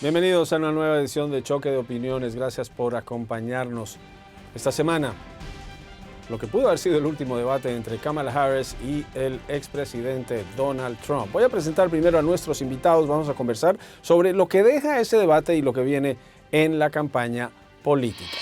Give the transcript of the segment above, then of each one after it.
Bienvenidos a una nueva edición de Choque de Opiniones. Gracias por acompañarnos esta semana. Lo que pudo haber sido el último debate entre Kamala Harris y el expresidente Donald Trump. Voy a presentar primero a nuestros invitados. Vamos a conversar sobre lo que deja ese debate y lo que viene en la campaña política.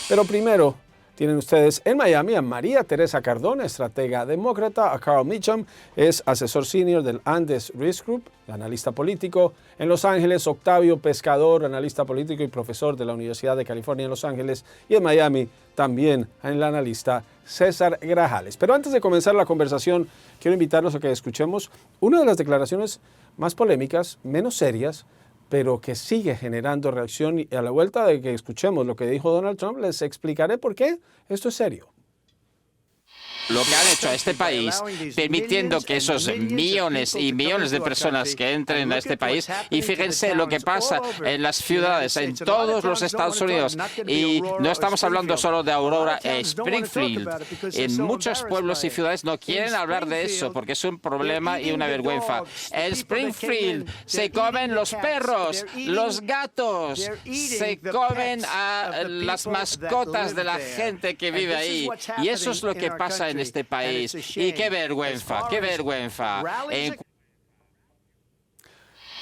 Pero primero, tienen ustedes en Miami a María Teresa Cardona, estratega demócrata, a Carl Meacham, es asesor senior del Andes Risk Group, analista político. En Los Ángeles, Octavio Pescador, analista político y profesor de la Universidad de California en Los Ángeles. Y en Miami también el analista César Grajales. Pero antes de comenzar la conversación, quiero invitarlos a que escuchemos una de las declaraciones más polémicas, menos serias, pero que sigue generando reacción, y a la vuelta de que escuchemos lo que dijo Donald Trump, les explicaré por qué esto es serio. Lo que han hecho a este país, permitiendo que esos millones y millones de personas que entren a este país, y fíjense lo que pasa en las ciudades, en todos los Estados Unidos, y no estamos hablando solo de Aurora, Springfield. En muchos pueblos y ciudades no quieren hablar de eso porque es un problema y una vergüenza. En Springfield se comen los perros, los gatos, se comen a las mascotas de la gente que vive ahí, y eso es lo que pasa en este país. Y qué vergüenza, qué vergüenza.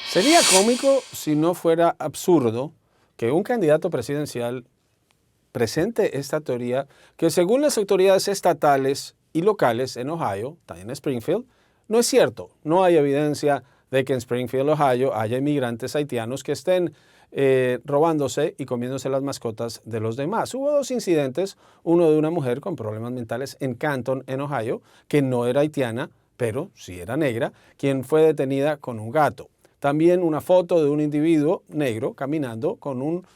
Sería cómico si no fuera absurdo que un candidato presidencial presente esta teoría que, según las autoridades estatales y locales en Ohio, también en Springfield, no es cierto. No hay evidencia de que en Springfield, Ohio, haya inmigrantes haitianos que estén robándose y comiéndose las mascotas de los demás. Hubo dos incidentes, uno de una mujer con problemas mentales en Canton, en Ohio, que no era haitiana, pero sí era negra, quien fue detenida con un gato. También una foto de un individuo negro caminando con un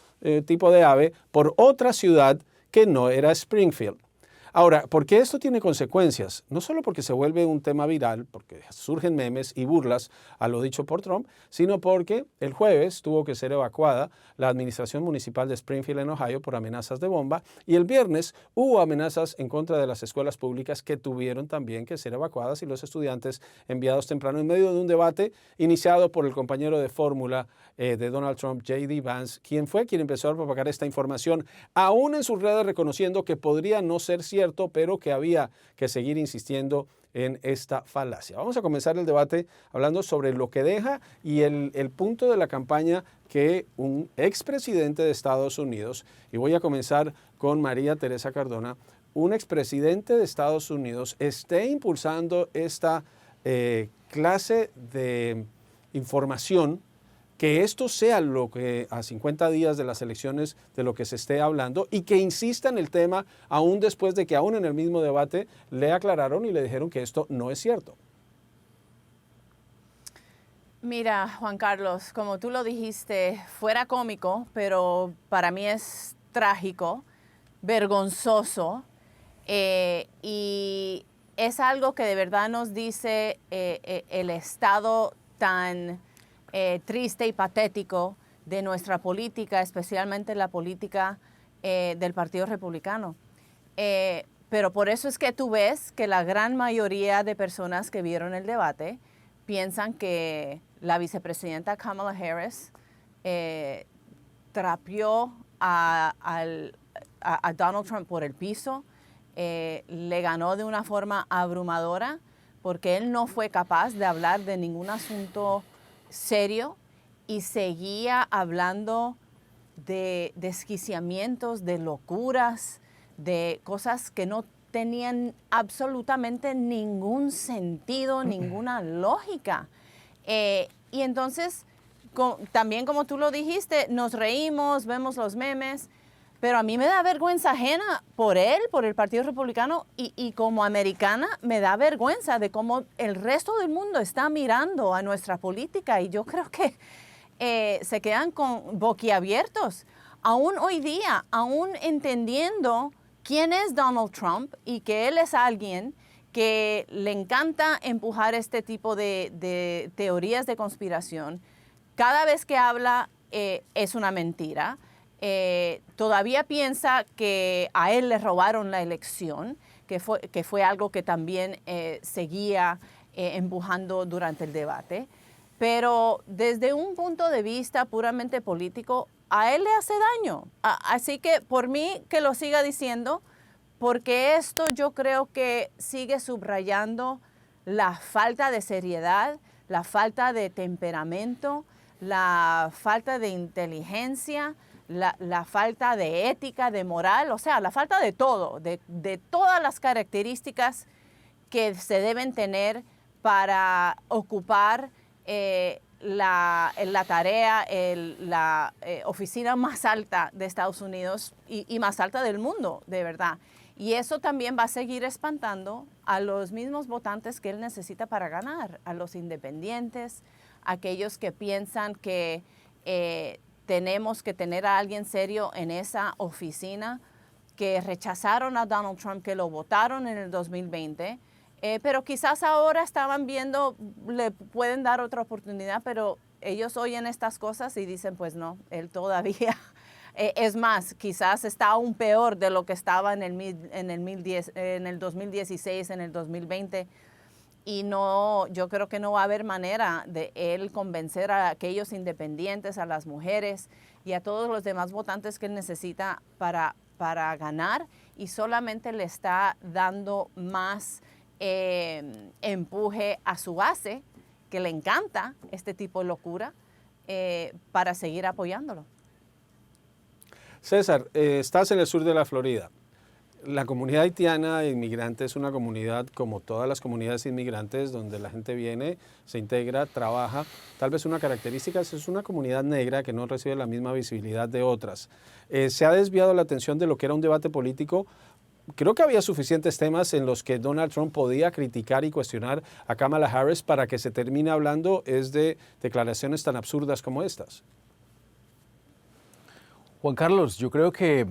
tipo de ave por otra ciudad que no era Springfield. Ahora, ¿por qué esto tiene consecuencias? No solo porque se vuelve un tema viral, porque surgen memes y burlas a lo dicho por Trump, sino porque el jueves tuvo que ser evacuada la administración municipal de Springfield en Ohio por amenazas de bomba, y el viernes hubo amenazas en contra de las escuelas públicas que tuvieron también que ser evacuadas y los estudiantes enviados temprano en medio de un debate iniciado por el compañero de fórmula de Donald Trump, J.D. Vance, quien empezó a propagar esta información, aún en sus redes reconociendo que podría no ser cierto, pero que había que seguir insistiendo en esta falacia. Vamos a comenzar el debate hablando sobre lo que deja y el punto de la campaña que un expresidente de Estados Unidos, y voy a comenzar con María Teresa Cardona, un expresidente de Estados Unidos esté impulsando esta clase de información, que esto sea lo que a 50 días de las elecciones de lo que se esté hablando, y que insista en el tema aún después de que aún en el mismo debate le aclararon y le dijeron que esto no es cierto. Mira, Juan Carlos, como tú lo dijiste, fuera cómico, pero para mí es trágico, vergonzoso, y es algo que de verdad nos dice el estado tan triste y patético de nuestra política, especialmente la política del Partido Republicano. Pero por eso es que tú ves que la gran mayoría de personas que vieron el debate piensan que la vicepresidenta Kamala Harris trapeó a Donald Trump por el piso, le ganó de una forma abrumadora, porque él no fue capaz de hablar de ningún asunto serio y seguía hablando de desquiciamientos, de locuras, de cosas que no tenían absolutamente ningún sentido, ninguna lógica. Y entonces, también como tú lo dijiste, nos reímos, vemos los memes, pero a mí me da vergüenza ajena por él, por el Partido Republicano, y como americana me da vergüenza de cómo el resto del mundo está mirando a nuestra política, y yo creo que se quedan con boquiabiertos. Aún hoy día, aún entendiendo quién es Donald Trump y que él es alguien que le encanta empujar este tipo de teorías de conspiración, cada vez que habla es una mentira. Todavía piensa que a él le robaron la elección, que fue algo que también seguía empujando durante el debate. Pero desde un punto de vista puramente político, a él le hace daño. Así que por mí que lo siga diciendo, porque esto yo creo que sigue subrayando la falta de seriedad, la falta de temperamento, la falta de inteligencia, la falta de ética, de moral, o sea, la falta de todo, de todas las características que se deben tener para ocupar la tarea, la oficina más alta de Estados Unidos y más alta del mundo, de verdad. Y eso también va a seguir espantando a los mismos votantes que él necesita para ganar, a los independientes, aquellos que piensan que tenemos que tener a alguien serio en esa oficina, que rechazaron a Donald Trump, que lo votaron en el 2020, pero quizás ahora estaban viendo, le pueden dar otra oportunidad, pero ellos oyen estas cosas y dicen, pues no, él todavía, es más, quizás está aún peor de lo que estaba en el 2016, en el 2020, y no, yo creo que no va a haber manera de él convencer a aquellos independientes, a las mujeres y a todos los demás votantes que él necesita para ganar, y solamente le está dando más empuje a su base, que le encanta este tipo de locura, para seguir apoyándolo. César, estás en el sur de la Florida. La comunidad haitiana de inmigrantes es una comunidad como todas las comunidades inmigrantes donde la gente viene, se integra, trabaja. Tal vez una característica es una comunidad negra que no recibe la misma visibilidad de otras. Se ha desviado la atención de lo que era un debate político. Creo que había suficientes temas en los que Donald Trump podía criticar y cuestionar a Kamala Harris para que se termine hablando es de declaraciones tan absurdas como estas. Juan Carlos, yo creo que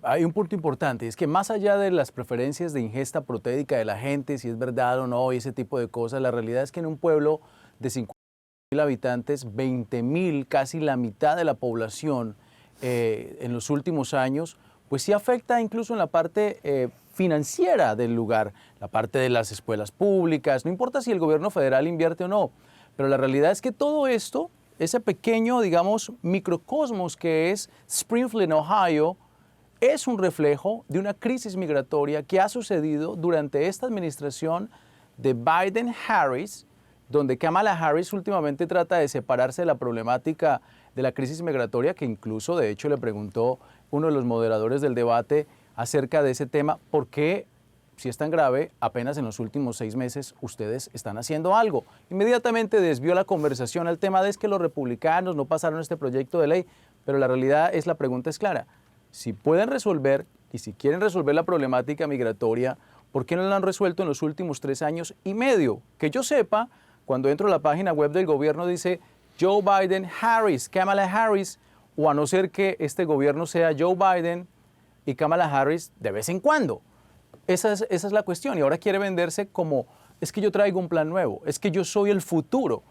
hay un punto importante, es que más allá de las preferencias de ingesta proteica de la gente, si es verdad o no, y ese tipo de cosas, la realidad es que en un pueblo de 50,000 habitantes, 20,000, casi la mitad de la población en los últimos años, pues sí afecta incluso en la parte financiera del lugar, la parte de las escuelas públicas, no importa si el gobierno federal invierte o no, pero la realidad es que todo esto, ese pequeño, digamos, microcosmos que es Springfield, en Ohio, es un reflejo de una crisis migratoria que ha sucedido durante esta administración de Biden-Harris, donde Kamala Harris últimamente trata de separarse de la problemática de la crisis migratoria, que incluso, de hecho, le preguntó uno de los moderadores del debate acerca de ese tema, ¿por qué, si es tan grave, apenas en los últimos 6 meses ustedes están haciendo algo? Inmediatamente desvió la conversación al tema de es que los republicanos no pasaron este proyecto de ley, pero la realidad es, la pregunta es clara. Si pueden resolver y si quieren resolver la problemática migratoria, ¿por qué no la han resuelto en los últimos 3 años y medio? Que yo sepa, cuando entro a la página web del gobierno dice Joe Biden, Harris, Kamala Harris, o a no ser que este gobierno sea Joe Biden y Kamala Harris de vez en cuando. Esa es la cuestión, y ahora quiere venderse como, es que yo traigo un plan nuevo, es que yo soy el futuro.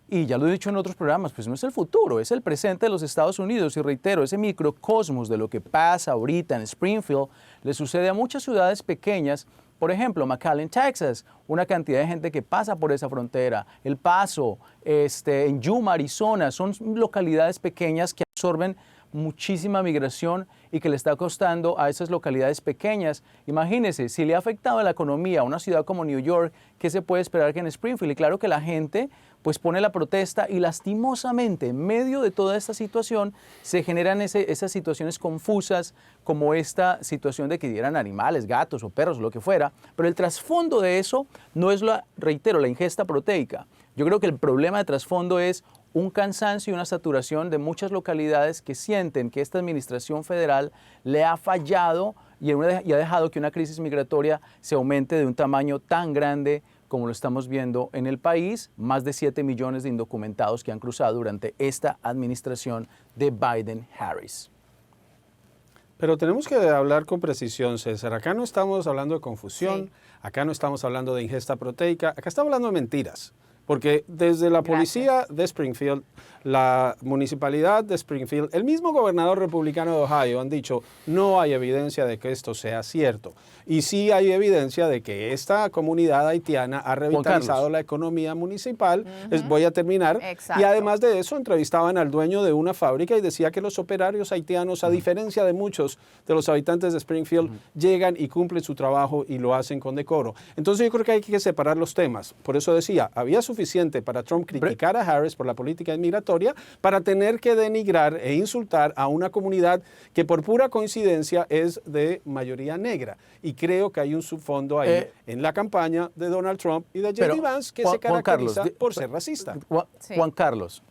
Y ya lo he dicho en otros programas, pues no es el futuro, es el presente de los Estados Unidos. Y reitero, ese microcosmos de lo que pasa ahorita en Springfield le sucede a muchas ciudades pequeñas. Por ejemplo, McAllen, Texas, una cantidad de gente que pasa por esa frontera. El Paso, en Yuma, Arizona, son localidades pequeñas que absorben muchísima migración y que le está costando a esas localidades pequeñas. Imagínense, si le ha afectado a la economía a una ciudad como New York, ¿qué se puede esperar que en Springfield? Y claro que la gente pues pone la protesta y lastimosamente en medio de toda esta situación se generan esas situaciones confusas como esta situación de que dieran animales, gatos o perros, lo que fuera, pero el trasfondo de eso no es, reitero, la ingesta proteica. Yo creo que el problema de trasfondo es un cansancio y una saturación de muchas localidades que sienten que esta administración federal le ha fallado y ha dejado que una crisis migratoria se aumente de un tamaño tan grande como lo estamos viendo en el país, más de 7 millones de indocumentados que han cruzado durante esta administración de Biden-Harris. Pero tenemos que hablar con precisión, César. Acá no estamos hablando de confusión, acá no estamos hablando de ingesta proteica, acá estamos hablando de mentiras. Porque desde la policía de Springfield, la municipalidad de Springfield, el mismo gobernador republicano de Ohio han dicho, no hay evidencia de que esto sea cierto. Y sí hay evidencia de que esta comunidad haitiana ha revitalizado la economía municipal. Voy a terminar. Exacto. Y además de eso, entrevistaban al dueño de una fábrica y decía que los operarios haitianos, a diferencia de muchos de los habitantes de Springfield, llegan y cumplen su trabajo y lo hacen con decoro. Entonces yo creo que hay que separar los temas. Por eso decía, había suficiente para Trump criticar a Harris por la política inmigratoria para tener que denigrar e insultar a una comunidad que por pura coincidencia es de mayoría negra. Y creo que hay un subfondo ahí en la campaña de Donald Trump y de J.D. Vance que se caracteriza por ser racista. Juan Carlos,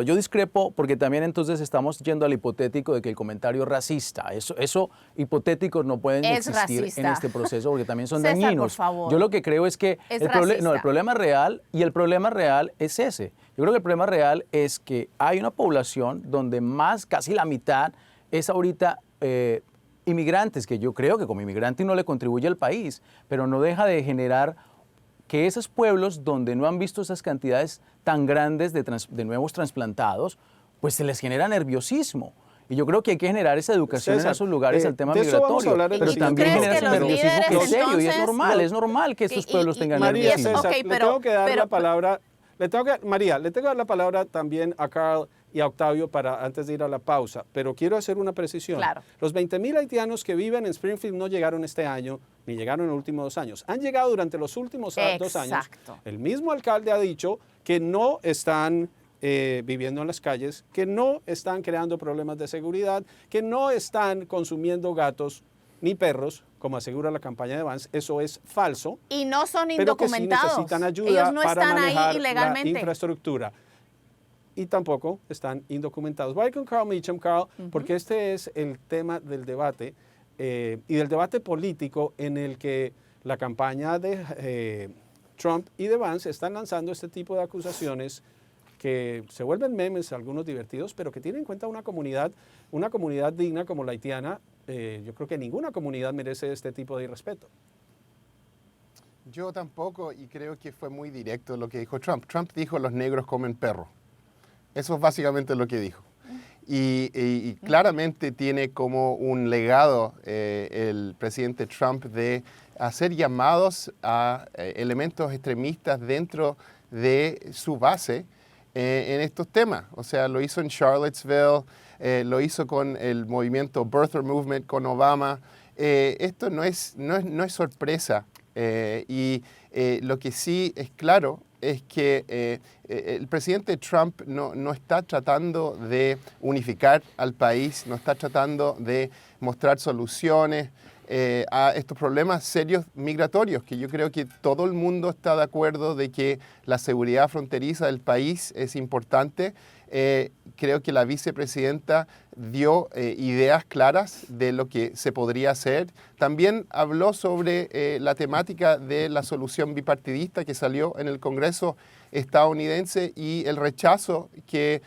yo discrepo porque también entonces estamos yendo al hipotético de que el comentario es racista. Eso hipotéticos no pueden existir racista. en este proceso porque también son César, dañinos. por favor. Yo lo que creo es que el problema real es ese. Yo creo que el problema real es que hay una población donde casi la mitad es ahorita inmigrantes, que yo creo que como inmigrante no le contribuye al país, pero no deja de generar que esos pueblos donde no han visto esas cantidades tan grandes de nuevos trasplantados, pues se les genera nerviosismo. Y yo creo que hay que generar esa educación en esos lugares al tema migratorio, pero también genera ese nerviosismo que es serio y es normal que estos pueblos tengan María nerviosismo. César, le tengo que dar la palabra. María, le tengo que dar la palabra también a Carl y a Octavio antes de ir a la pausa, pero quiero hacer una precisión. Claro. Los 20,000 haitianos que viven en Springfield no llegaron este año, ni llegaron en los últimos 2 años. Han llegado durante los últimos 2 años. El mismo alcalde ha dicho que no están viviendo en las calles, que no están creando problemas de seguridad, que no están consumiendo gatos ni perros, como asegura la campaña de Vance. Eso es falso. Y no son pero que indocumentados. sí necesitan ayuda Ellos no para están manejar ahí ilegalmente. la infraestructura. Y tampoco están indocumentados. Voy con Carl Meacham, Carl, porque este es el tema del debate y del debate político en el que la campaña de Trump y de Vance están lanzando este tipo de acusaciones que se vuelven memes, algunos divertidos, pero que tienen en cuenta una comunidad digna como la haitiana. Yo creo que ninguna comunidad merece este tipo de irrespeto. Yo tampoco, y creo que fue muy directo lo que dijo Trump. Trump dijo los negros comen perro. Eso es básicamente lo que dijo. Y claramente tiene como un legado el presidente Trump de hacer llamados a elementos extremistas dentro de su base en estos temas. O sea, lo hizo en Charlottesville, lo hizo con el movimiento Birther Movement, con Obama. Esto no es sorpresa. Lo que sí es claro es que el presidente Trump no está tratando de unificar al país, no está tratando de mostrar soluciones a estos problemas serios migratorios, que yo creo que todo el mundo está de acuerdo de que la seguridad fronteriza del país es importante. Creo que la vicepresidenta dio ideas claras de lo que se podría hacer. También habló sobre la temática de la solución bipartidista que salió en el Congreso estadounidense y el rechazo que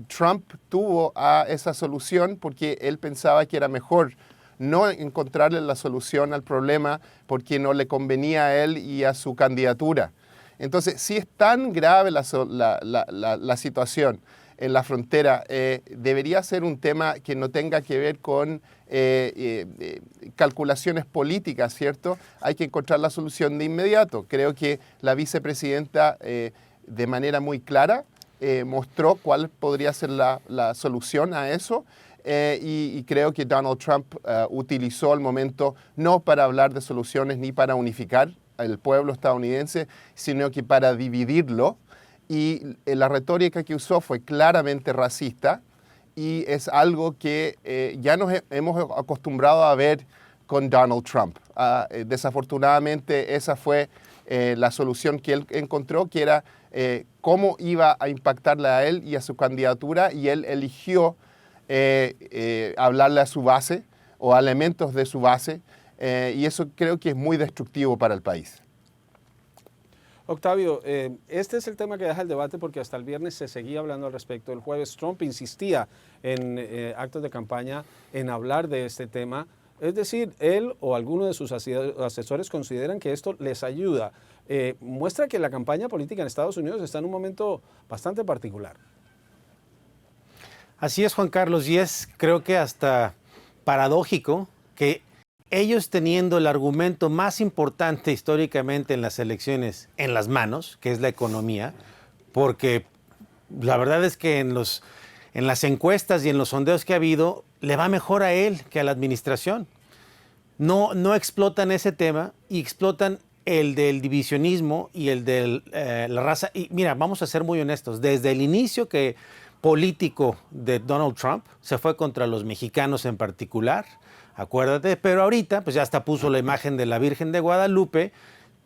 Trump tuvo a esa solución porque él pensaba que era mejor no encontrarle la solución al problema porque no le convenía a él y a su candidatura. Entonces, si es tan grave la situación en la frontera, debería ser un tema que no tenga que ver con calculaciones políticas, ¿cierto? Hay que encontrar la solución de inmediato. Creo que la vicepresidenta, de manera muy clara, mostró cuál podría ser la solución a eso. Y creo que Donald Trump utilizó el momento no para hablar de soluciones ni para unificar al pueblo estadounidense, sino que para dividirlo. Y la retórica que usó fue claramente racista y es algo que ya nos hemos acostumbrado a ver con Donald Trump. Desafortunadamente esa fue la solución que él encontró, que era cómo iba a impactarle a él y a su candidatura, y él eligió hablarle a su base o a elementos de su base, y eso creo que es muy destructivo para el país. Octavio, este es el tema que deja el debate porque hasta el viernes se seguía hablando al respecto. El jueves Trump insistía en actos de campaña en hablar de este tema. Es decir, él o alguno de sus asesores consideran que esto les ayuda. Muestra que la campaña política en Estados Unidos está en un momento bastante particular. Así es, Juan Carlos, y es creo que hasta paradójico que ellos teniendo el argumento más importante históricamente en las elecciones en las manos, que es la economía, porque la verdad es que en las encuestas y en los sondeos que ha habido, le va mejor a él que a la administración. No explotan ese tema y explotan el del divisionismo y el de la raza. Y mira, vamos a ser muy honestos, desde el inicio político de Donald Trump se fue contra los mexicanos en particular, acuérdate, pero ahorita pues ya hasta puso la imagen de la Virgen de Guadalupe.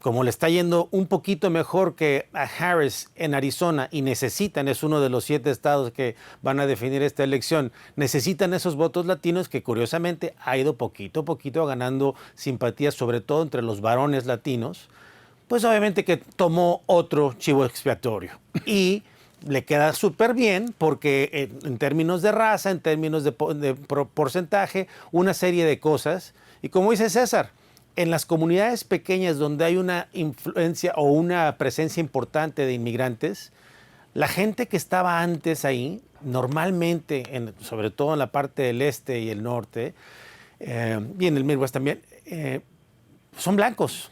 Como le está yendo un poquito mejor que a Harris en Arizona y necesitan, es uno de los 7 estados que van a definir esta elección, necesitan esos votos latinos que curiosamente ha ido poquito a poquito ganando simpatía, sobre todo entre los varones latinos, pues obviamente que tomó otro chivo expiatorio. Y le queda súper bien porque en términos de raza, en términos de porcentaje, una serie de cosas. Y como dice César, en las comunidades pequeñas donde hay una influencia o una presencia importante de inmigrantes, la gente que estaba antes ahí, normalmente, sobre todo en la parte del este y el norte, y en el Midwest también, son blancos.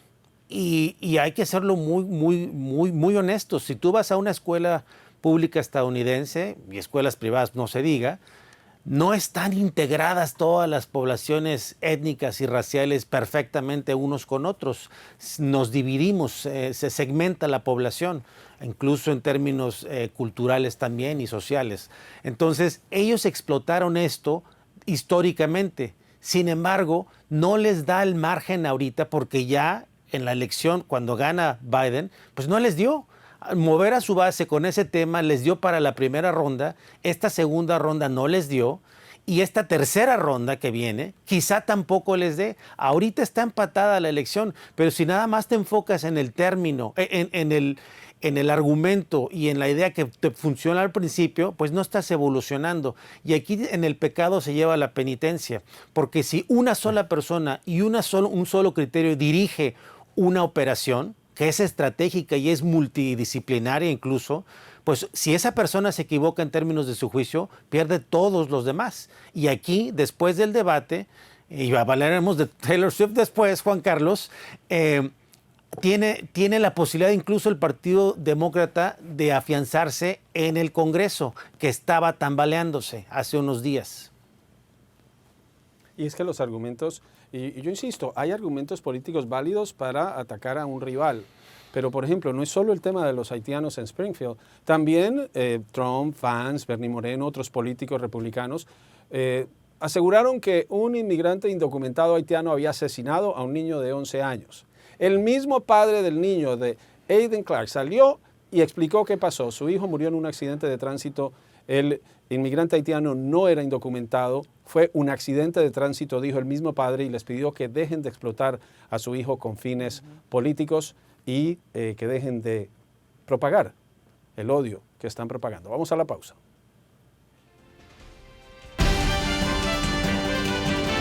Y hay que serlo muy honestos. Si tú vas a una escuela pública estadounidense, y escuelas privadas no se diga, no están integradas todas las poblaciones étnicas y raciales perfectamente unos con otros. Nos dividimos, se segmenta la población, incluso en términos culturales también y sociales. Entonces, ellos explotaron esto históricamente. Sin embargo, no les da el margen ahorita porque ya en la elección, cuando gana Biden, pues no les dio. Mover a su base con ese tema les dio para la primera ronda, esta segunda ronda no les dio y esta tercera ronda que viene quizá tampoco les dé. Ahorita está empatada la elección, pero si nada más te enfocas en el término, en el argumento y en la idea que te funciona al principio, pues no estás evolucionando. Y aquí en el pecado se lleva la penitencia, porque si una sola persona y un solo criterio dirige una operación, que es estratégica y es multidisciplinaria incluso, pues si esa persona se equivoca en términos de su juicio, pierde todos los demás. Y aquí, después del debate, y hablaremos de Taylor Swift después, Juan Carlos, tiene la posibilidad incluso el Partido Demócrata de afianzarse en el Congreso, que estaba tambaleándose hace unos días. Y es que los argumentos, y yo insisto, hay argumentos políticos válidos para atacar a un rival. Pero, por ejemplo, no es solo el tema de los haitianos en Springfield. También Trump, Vance, Bernie Moreno, otros políticos republicanos aseguraron que un inmigrante indocumentado haitiano había asesinado a un niño de 11 años. El mismo padre del niño, de Aiden Clark, salió y explicó qué pasó. Su hijo murió en un accidente de tránsito. El inmigrante haitiano no era indocumentado, fue un accidente de tránsito, dijo el mismo padre, y les pidió que dejen de explotar a su hijo con fines políticos y que dejen de propagar el odio que están propagando. Vamos a la pausa.